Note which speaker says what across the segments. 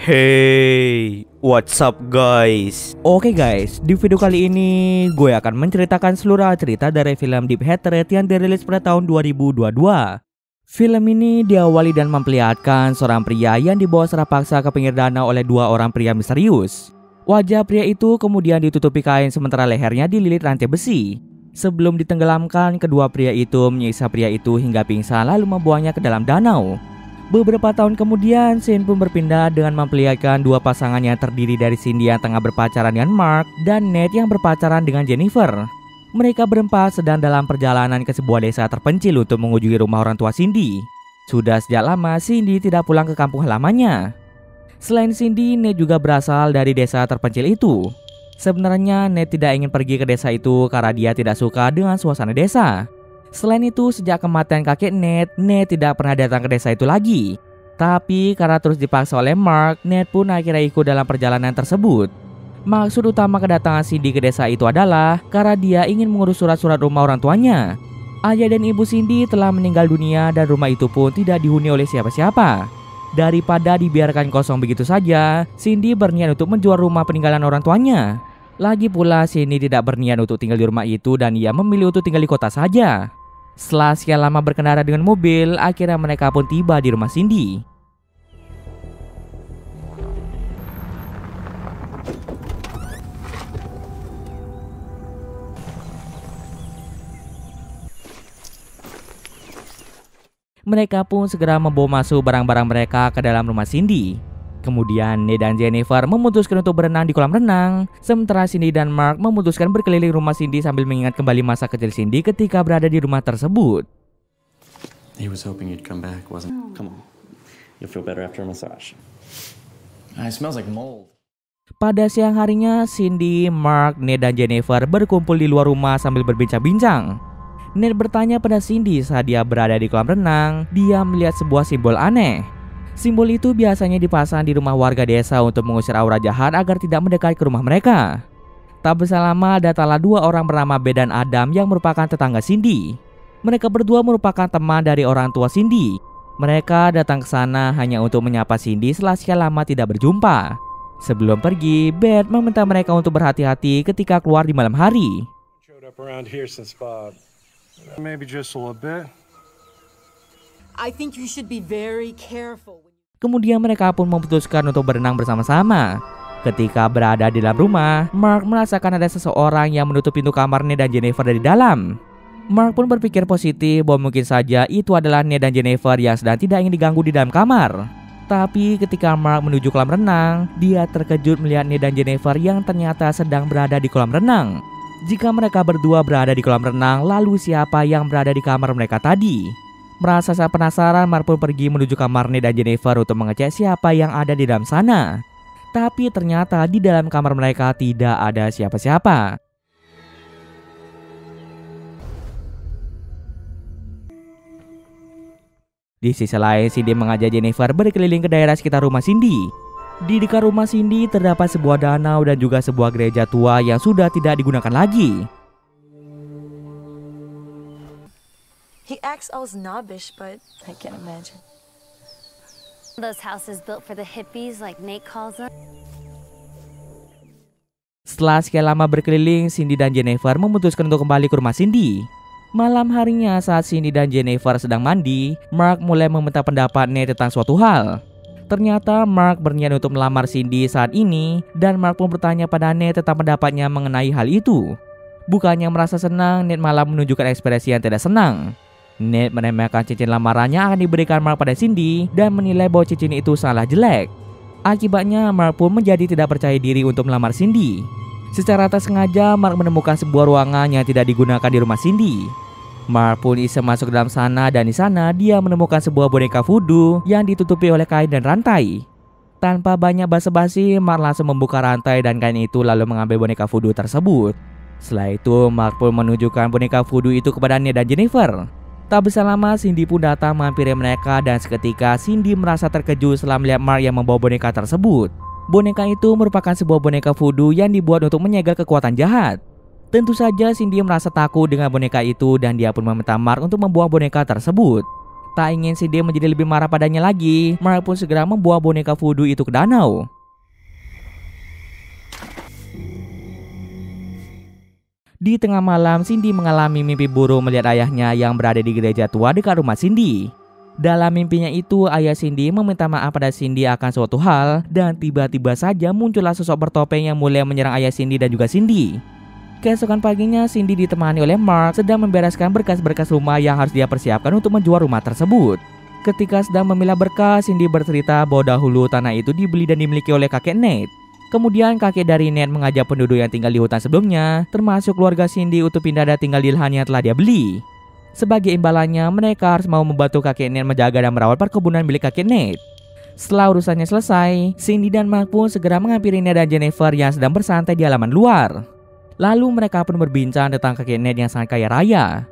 Speaker 1: Hey, what's up guys? Oke guys, di video kali ini gue akan menceritakan seluruh cerita dari film Deep Hatred yang dirilis pada tahun 2022. Film ini diawali dan memperlihatkan seorang pria yang dibawa secara paksa ke pinggir danau oleh dua orang pria misterius. Wajah pria itu kemudian ditutupi kain sementara lehernya dililit rantai besi. Sebelum ditenggelamkan, kedua pria itu menyiksa pria itu hingga pingsan lalu membawanya ke dalam danau. Beberapa tahun kemudian, scene pun berpindah dengan memperlihatkan dua pasangan yang terdiri dari Cindy yang tengah berpacaran dengan Mark dan Nate yang berpacaran dengan Jennifer. Mereka berempat sedang dalam perjalanan ke sebuah desa terpencil untuk mengunjungi rumah orang tua Cindy. Sudah sejak lama Cindy tidak pulang ke kampung halamannya. Selain Cindy, Nate juga berasal dari desa terpencil itu. Sebenarnya Nate tidak ingin pergi ke desa itu karena dia tidak suka dengan suasana desa. Selain itu, sejak kematian kakek Nate tidak pernah datang ke desa itu lagi. Tapi karena terus dipaksa oleh Mark, Nate pun akhirnya ikut dalam perjalanan tersebut. Maksud utama kedatangan Cindy ke desa itu adalah karena dia ingin mengurus surat-surat rumah orang tuanya. Ayah dan ibu Cindy telah meninggal dunia dan rumah itu pun tidak dihuni oleh siapa-siapa. Daripada dibiarkan kosong begitu saja, Cindy berniat untuk menjual rumah peninggalan orang tuanya. Lagi pula Cindy tidak berniat untuk tinggal di rumah itu dan ia memilih untuk tinggal di kota saja. Setelah sekian lama berkendara dengan mobil, akhirnya mereka pun tiba di rumah Cindy. Mereka pun segera membawa masuk barang-barang mereka ke dalam rumah Cindy. Kemudian Nate dan Jennifer memutuskan untuk berenang di kolam renang, sementara Cindy dan Mark memutuskan berkeliling rumah Cindy sambil mengingat kembali masa kecil Cindy ketika berada di rumah tersebut.
Speaker 2: He was hoping you'd come back, wasn't he? Come on. You'll feel better after a massage. It smells like mold.
Speaker 1: Pada siang harinya, Cindy, Mark, Nate dan Jennifer berkumpul di luar rumah sambil berbincang-bincang. Nate bertanya pada Cindy saat dia berada di kolam renang, dia melihat sebuah simbol aneh. Simbol itu biasanya dipasang di rumah warga desa untuk mengusir aura jahat agar tidak mendekat ke rumah mereka. Tak berselang lama datanglah dua orang bernama Ben dan Adam yang merupakan tetangga Cindy. Mereka berdua merupakan teman dari orang tua Cindy. Mereka datang ke sana hanya untuk menyapa Cindy setelah sekian lama tidak berjumpa. Sebelum pergi, Ben meminta mereka untuk berhati-hati ketika keluar di malam hari.
Speaker 3: I think you should be very careful.
Speaker 1: Kemudian mereka pun memutuskan untuk berenang bersama-sama. Ketika berada di dalam rumah, Mark merasakan ada seseorang yang menutup pintu kamar Nate dan Jennifer dari dalam. Mark pun berpikir positif bahwa mungkin saja itu adalah Nate dan Jennifer yang sedang tidak ingin diganggu di dalam kamar. Tapi ketika Mark menuju kolam renang, dia terkejut melihat Nate dan Jennifer yang ternyata sedang berada di kolam renang. Jika mereka berdua berada di kolam renang, lalu siapa yang berada di kamar mereka tadi? Merasa sangat penasaran, Mark pun pergi menuju kamar Nate dan Jennifer untuk mengecek siapa yang ada di dalam sana. Tapi ternyata di dalam kamar mereka tidak ada siapa-siapa. Di sisi lain, Cindy mengajak Jennifer berkeliling ke daerah sekitar rumah Cindy. Di dekat rumah Cindy terdapat sebuah danau dan juga sebuah gereja tua yang sudah tidak digunakan lagi.
Speaker 4: He acts all snobbish, but I can't imagine.
Speaker 5: Those houses built for the hippies like Nate calls them.
Speaker 1: Setelah sekian lama berkeliling, Cindy dan Jennifer memutuskan untuk kembali ke rumah Cindy. Malam harinya saat Cindy dan Jennifer sedang mandi, Mark mulai meminta pendapat Nate tentang suatu hal. Ternyata Mark berniat untuk melamar Cindy saat ini, dan Mark pun bertanya pada Nate tentang pendapatnya mengenai hal itu. Bukannya merasa senang, Nate malah menunjukkan ekspresi yang tidak senang. Nate meremehkan cincin lamarannya akan diberikan Mark pada Cindy dan menilai bahwa cincin itu sangatlah jelek. Akibatnya Mark pun menjadi tidak percaya diri untuk melamar Cindy. Secara tak sengaja Mark menemukan sebuah ruangan yang tidak digunakan di rumah Cindy. Mark pun iseng masuk ke dalam sana dan di sana dia menemukan sebuah boneka voodoo yang ditutupi oleh kain dan rantai. Tanpa banyak basa-basi, Mark langsung membuka rantai dan kain itu lalu mengambil boneka voodoo tersebut. Setelah itu Mark pun menunjukkan boneka voodoo itu kepada Nate dan Jennifer. Tak berselang lama, Cindy pun datang menghampiri mereka dan seketika Cindy merasa terkejut setelah melihat Mark yang membawa boneka tersebut. Boneka itu merupakan sebuah boneka voodoo yang dibuat untuk menyegel kekuatan jahat. Tentu saja Cindy merasa takut dengan boneka itu dan dia pun meminta Mark untuk membuang boneka tersebut. Tak ingin Cindy menjadi lebih marah padanya lagi, Mark pun segera membuang boneka voodoo itu ke danau. Di tengah malam, Cindy mengalami mimpi buruk melihat ayahnya yang berada di gereja tua dekat rumah Cindy. Dalam mimpinya itu, ayah Cindy meminta maaf pada Cindy akan suatu hal, dan tiba-tiba saja muncullah sosok bertopeng yang mulai menyerang ayah Cindy dan juga Cindy. Keesokan paginya, Cindy ditemani oleh Mark sedang membereskan berkas-berkas rumah yang harus dia persiapkan untuk menjual rumah tersebut. Ketika sedang memilah berkas, Cindy bercerita bahwa dahulu tanah itu dibeli dan dimiliki oleh kakek Nate. Kemudian kakek dari Nate mengajak penduduk yang tinggal di hutan sebelumnya, termasuk keluarga Cindy, untuk pindah dan tinggal di lahan yang telah dia beli. Sebagai imbalannya, mereka harus mau membantu kakek Nate menjaga dan merawat perkebunan milik kakek Nate. Setelah urusannya selesai, Cindy dan Mark pun segera menghampiri Nate dan Jennifer yang sedang bersantai di halaman luar. Lalu mereka pun berbincang tentang kakek Nate yang sangat kaya raya.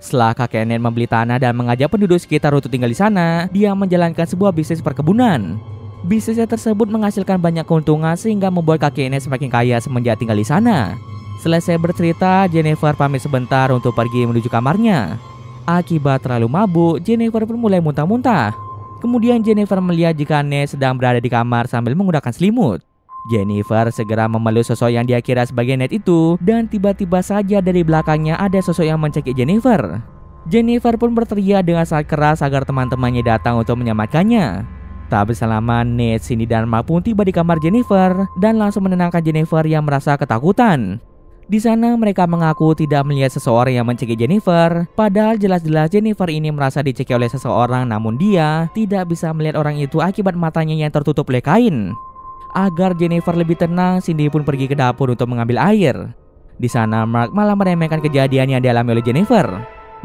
Speaker 1: Setelah kakek Nate membeli tanah dan mengajak penduduk sekitar untuk tinggal di sana, dia menjalankan sebuah bisnis perkebunan. Bisnisnya tersebut menghasilkan banyak keuntungan sehingga membuat kakek Nate semakin kaya semenjak tinggal di sana. Selesai bercerita, Jennifer pamit sebentar untuk pergi menuju kamarnya. Akibat terlalu mabuk, Jennifer pun mulai muntah-muntah. Kemudian Jennifer melihat jika Nate sedang berada di kamar sambil menggunakan selimut. Jennifer segera memeluk sosok yang dia kira sebagai Nate itu, dan tiba-tiba saja dari belakangnya ada sosok yang mencekik Jennifer. Jennifer pun berteriak dengan sangat keras agar teman-temannya datang untuk menyelamatkannya. Tak berselang lama, Nate, Cindy, dan Mark pun tiba di kamar Jennifer dan langsung menenangkan Jennifer yang merasa ketakutan. Di sana mereka mengaku tidak melihat seseorang yang mencekik Jennifer, padahal jelas-jelas Jennifer ini merasa dicekik oleh seseorang, namun dia tidak bisa melihat orang itu akibat matanya yang tertutup oleh kain. Agar Jennifer lebih tenang, Cindy pun pergi ke dapur untuk mengambil air. Di sana Mark malah meremehkan kejadian yang dialami oleh Jennifer.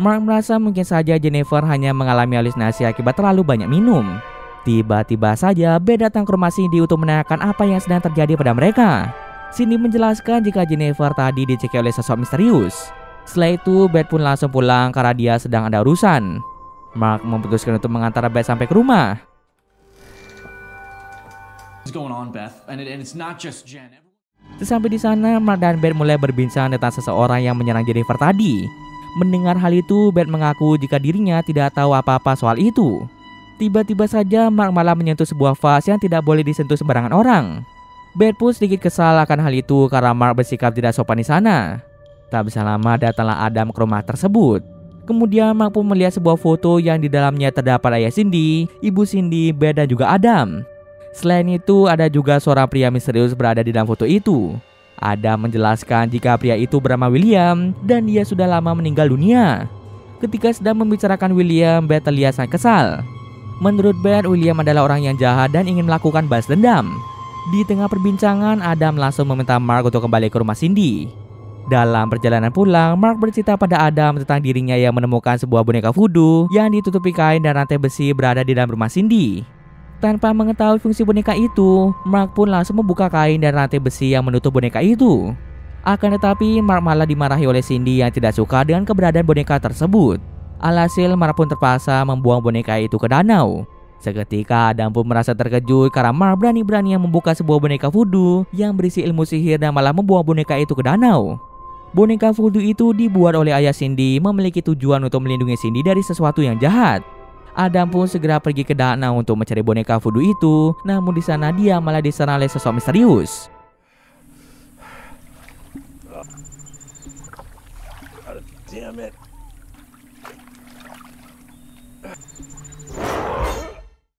Speaker 1: Mark merasa mungkin saja Jennifer hanya mengalami halusinasi akibat terlalu banyak minum. Tiba-tiba saja Beth datang ke rumah Cindy untuk menanyakan apa yang sedang terjadi pada mereka. Cindy menjelaskan jika Jennifer tadi dicekik oleh sosok misterius. Setelah itu Beth pun langsung pulang karena dia sedang ada urusan. Mark memutuskan untuk mengantar Beth sampai ke rumah. Sesampai di sana, Mark dan Beth mulai berbincang tentang seseorang yang menyerang Jennifer tadi. Mendengar hal itu, Beth mengaku jika dirinya tidak tahu apa-apa soal itu. Tiba-tiba saja Mark malah menyentuh sebuah vas yang tidak boleh disentuh sembarangan orang. Beth pun sedikit kesal akan hal itu karena Mark bersikap tidak sopan di sana. Tak bisa lama datanglah Adam ke rumah tersebut. Kemudian Mark pun melihat sebuah foto yang di dalamnya terdapat ayah Cindy, ibu Cindy, Beth, dan juga Adam. Selain itu, ada juga seorang pria misterius berada di dalam foto itu. Adam menjelaskan jika pria itu bernama William dan dia sudah lama meninggal dunia. Ketika sedang membicarakan William, Beth terlihat sangat kesal. Menurut Beth, William adalah orang yang jahat dan ingin melakukan balas dendam. Di tengah perbincangan, Adam langsung meminta Mark untuk kembali ke rumah Cindy. Dalam perjalanan pulang, Mark bercerita pada Adam tentang dirinya yang menemukan sebuah boneka voodoo yang ditutupi kain dan rantai besi berada di dalam rumah Cindy. Tanpa mengetahui fungsi boneka itu, Mark pun langsung membuka kain dan rantai besi yang menutup boneka itu. Akan tetapi, Mark malah dimarahi oleh Cindy yang tidak suka dengan keberadaan boneka tersebut. Alhasil, Mark pun terpaksa membuang boneka itu ke danau. Seketika, Adam pun merasa terkejut karena Mark berani-beraninya membuka sebuah boneka voodoo yang berisi ilmu sihir dan malah membuang boneka itu ke danau. Boneka voodoo itu dibuat oleh ayah Cindy, memiliki tujuan untuk melindungi Cindy dari sesuatu yang jahat. Adam pun segera pergi ke danau untuk mencari boneka voodoo itu, namun di sana dia malah diserang oleh sosok misterius.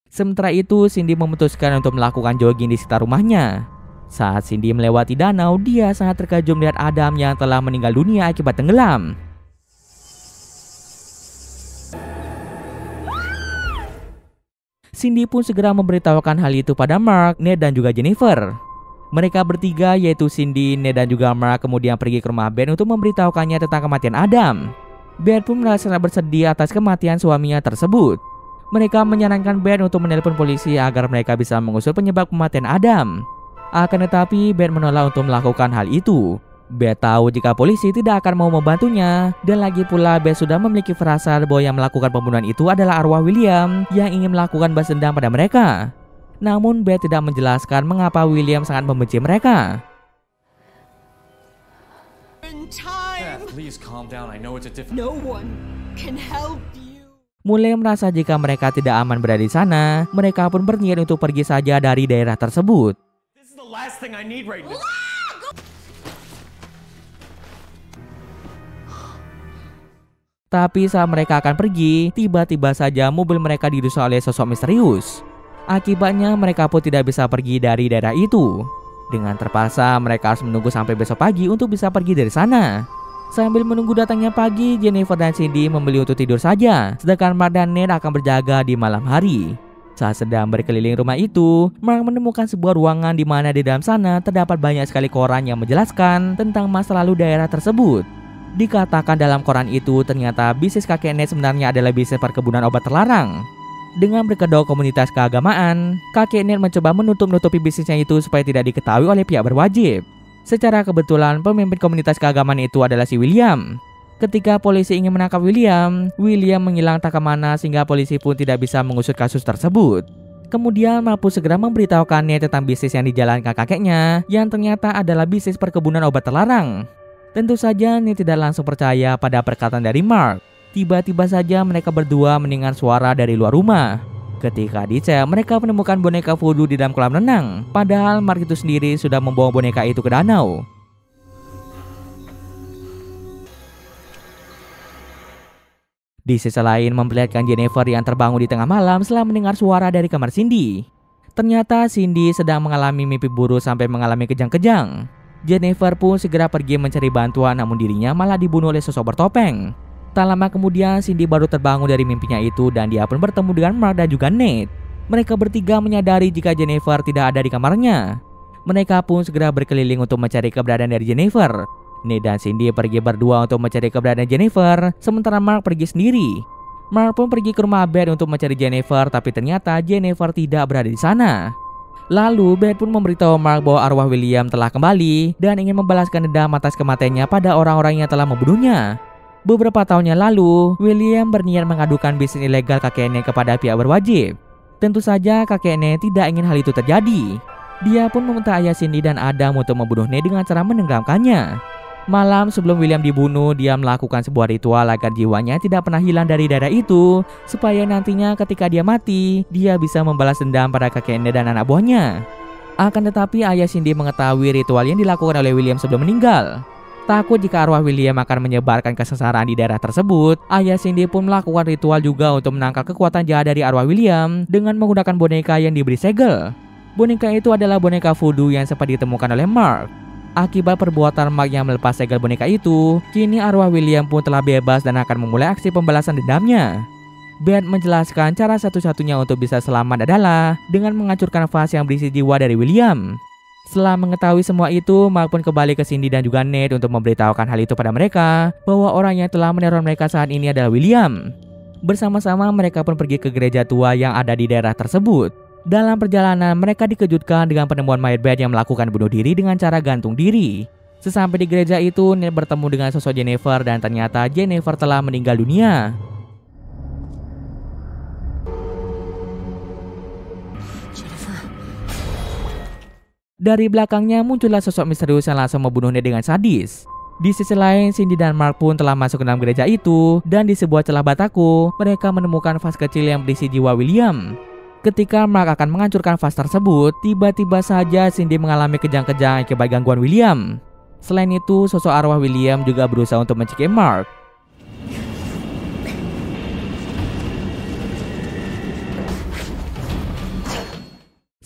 Speaker 1: Sementara itu, Cindy memutuskan untuk melakukan jogging di sekitar rumahnya. Saat Cindy melewati danau, dia sangat terkejut melihat Adam yang telah meninggal dunia akibat tenggelam. Cindy pun segera memberitahukan hal itu pada Mark, Nate, dan juga Jennifer. Mereka bertiga, yaitu Cindy, Nate, dan juga Mark, kemudian pergi ke rumah Beth untuk memberitahukannya tentang kematian Adam. Beth pun merasa bersedih atas kematian suaminya tersebut. Mereka menyarankan Beth untuk menelpon polisi agar mereka bisa mengusut penyebab kematian Adam. Akan tetapi, Beth menolak untuk melakukan hal itu. Beth tahu jika polisi tidak akan mau membantunya, dan lagi pula Beth sudah memiliki firasat bahwa yang melakukan pembunuhan itu adalah arwah William yang ingin melakukan balas dendam pada mereka. Namun Beth tidak menjelaskan mengapa William sangat membenci mereka.
Speaker 2: Beth, please calm down. I know it's a difficult.
Speaker 3: No one can help you.
Speaker 1: Mulai merasa jika mereka tidak aman berada di sana, mereka pun berniat untuk pergi saja dari daerah tersebut.
Speaker 2: This is the last thing I need right now.
Speaker 1: Tapi saat mereka akan pergi, tiba-tiba saja mobil mereka dirusak oleh sosok misterius. Akibatnya mereka pun tidak bisa pergi dari daerah itu. Dengan terpaksa mereka harus menunggu sampai besok pagi untuk bisa pergi dari sana. Sambil menunggu datangnya pagi, Jennifer dan Cindy memilih untuk tidur saja, sedangkan Mark dan Nate akan berjaga di malam hari. Saat sedang berkeliling rumah itu, Mark menemukan sebuah ruangan di mana di dalam sana terdapat banyak sekali koran yang menjelaskan tentang masa lalu daerah tersebut. Dikatakan dalam koran itu ternyata bisnis kakek Nate sebenarnya adalah bisnis perkebunan obat terlarang. Dengan berkedok komunitas keagamaan, kakek Nate mencoba menutup-nutupi bisnisnya itu supaya tidak diketahui oleh pihak berwajib. Secara kebetulan pemimpin komunitas keagamaan itu adalah si William. Ketika polisi ingin menangkap William menghilang tak kemana sehingga polisi pun tidak bisa mengusut kasus tersebut. Kemudian Mark pun segera memberitahukannya tentang bisnis yang dijalankan kakeknya yang ternyata adalah bisnis perkebunan obat terlarang. Tentu saja Nate tidak langsung percaya pada perkataan dari Mark. Tiba-tiba saja mereka berdua mendengar suara dari luar rumah. Ketika dicek, mereka menemukan boneka voodoo di dalam kolam renang. Padahal Mark itu sendiri sudah membawa boneka itu ke danau. Di sisi lain memperlihatkan Jennifer yang terbangun di tengah malam setelah mendengar suara dari kamar Cindy. Ternyata Cindy sedang mengalami mimpi buruk sampai mengalami kejang-kejang. Jennifer pun segera pergi mencari bantuan, namun dirinya malah dibunuh oleh sosok bertopeng. Tak lama kemudian Cindy baru terbangun dari mimpinya itu dan dia pun bertemu dengan Mark dan juga Nate. Mereka bertiga menyadari jika Jennifer tidak ada di kamarnya. Mereka pun segera berkeliling untuk mencari keberadaan dari Jennifer. Nate dan Cindy pergi berdua untuk mencari keberadaan Jennifer, sementara Mark pergi sendiri. Mark pun pergi ke rumah Beth untuk mencari Jennifer, tapi ternyata Jennifer tidak berada di sana. Lalu Beth pun memberitahu Mark bahwa arwah William telah kembali dan ingin membalaskan dendam atas kematiannya pada orang-orang yang telah membunuhnya. Beberapa tahun yang lalu, William berniat mengadukan bisnis ilegal kakeknya kepada pihak berwajib. Tentu saja kakeknya tidak ingin hal itu terjadi. Dia pun meminta ayah Cindy dan Adam untuk membunuh Nate dengan cara menenggelamkannya. Malam sebelum William dibunuh, dia melakukan sebuah ritual agar jiwanya tidak pernah hilang dari daerah itu, supaya nantinya ketika dia mati, dia bisa membalas dendam pada kakeknya dan anak buahnya. Akan tetapi ayah Cindy mengetahui ritual yang dilakukan oleh William sebelum meninggal. Takut jika arwah William akan menyebarkan kesengsaraan di daerah tersebut, ayah Cindy pun melakukan ritual juga untuk menangkal kekuatan jahat dari arwah William dengan menggunakan boneka yang diberi segel. Boneka itu adalah boneka voodoo yang sempat ditemukan oleh Mark. Akibat perbuatan Mark yang melepas segel boneka itu, kini arwah William pun telah bebas dan akan memulai aksi pembalasan dendamnya. Beth menjelaskan cara satu-satunya untuk bisa selamat adalah dengan menghancurkan vas yang berisi jiwa dari William. Setelah mengetahui semua itu, Mark pun kembali ke Cindy dan juga Nate untuk memberitahukan hal itu pada mereka, bahwa orang yang telah meneror mereka saat ini adalah William. Bersama-sama mereka pun pergi ke gereja tua yang ada di daerah tersebut. Dalam perjalanan, mereka dikejutkan dengan penemuan mayat Beth yang melakukan bunuh diri dengan cara gantung diri. Sesampai di gereja itu, Nate bertemu dengan sosok Jennifer dan ternyata Jennifer telah meninggal dunia. Dari belakangnya muncullah sosok misterius yang langsung membunuhnya dengan sadis. Di sisi lain, Cindy dan Mark pun telah masuk ke dalam gereja itu, dan di sebuah celah bataku, mereka menemukan vas kecil yang berisi jiwa William. Ketika Mark akan menghancurkan vas tersebut, tiba-tiba saja Cindy mengalami kejang-kejang akibat gangguan William. Selain itu, sosok arwah William juga berusaha untuk mencekik Mark.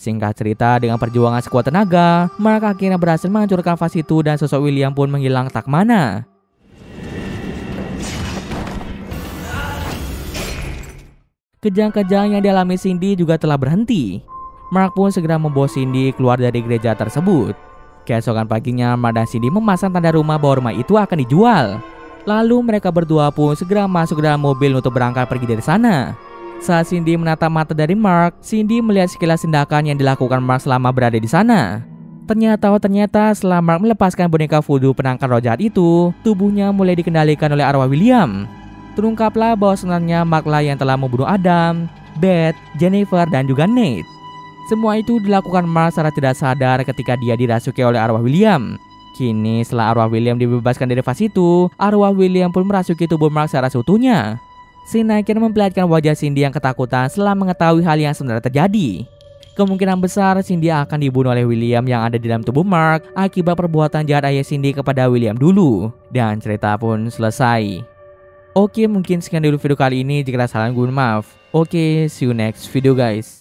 Speaker 1: Singkat cerita, dengan perjuangan sekuat tenaga, Mark akhirnya berhasil menghancurkan vas itu dan sosok William pun menghilang tak mana. Kejang-kejang yang dialami Cindy juga telah berhenti. Mark pun segera membawa Cindy keluar dari gereja tersebut. Keesokan paginya, Mark dan Cindy memasang tanda rumah bahwa rumah itu akan dijual. Lalu mereka berdua pun segera masuk ke dalam mobil untuk berangkat pergi dari sana. Saat Cindy menatap mata dari Mark, Cindy melihat sekilas tindakan yang dilakukan Mark selama berada di sana. Ternyata setelah Mark melepaskan boneka voodoo penangkal roh jahat itu, tubuhnya mulai dikendalikan oleh arwah William. Terungkaplah bahwa sebenarnya Mark lah yang telah membunuh Adam, Beth, Jennifer, dan juga Nate. Semua itu dilakukan Mark secara tidak sadar ketika dia dirasuki oleh arwah William. Kini setelah arwah William dibebaskan dari vas itu, arwah William pun merasuki tubuh Mark secara seutuhnya. Scene akhirnya memperlihatkan wajah Cindy yang ketakutan setelah mengetahui hal yang sebenarnya terjadi. Kemungkinan besar Cindy akan dibunuh oleh William yang ada di dalam tubuh Mark akibat perbuatan jahat ayah Cindy kepada William dulu. Dan cerita pun selesai. Oke, mungkin sekian dulu video kali ini. Jika ada salah gue maaf. Oke, see you next video guys.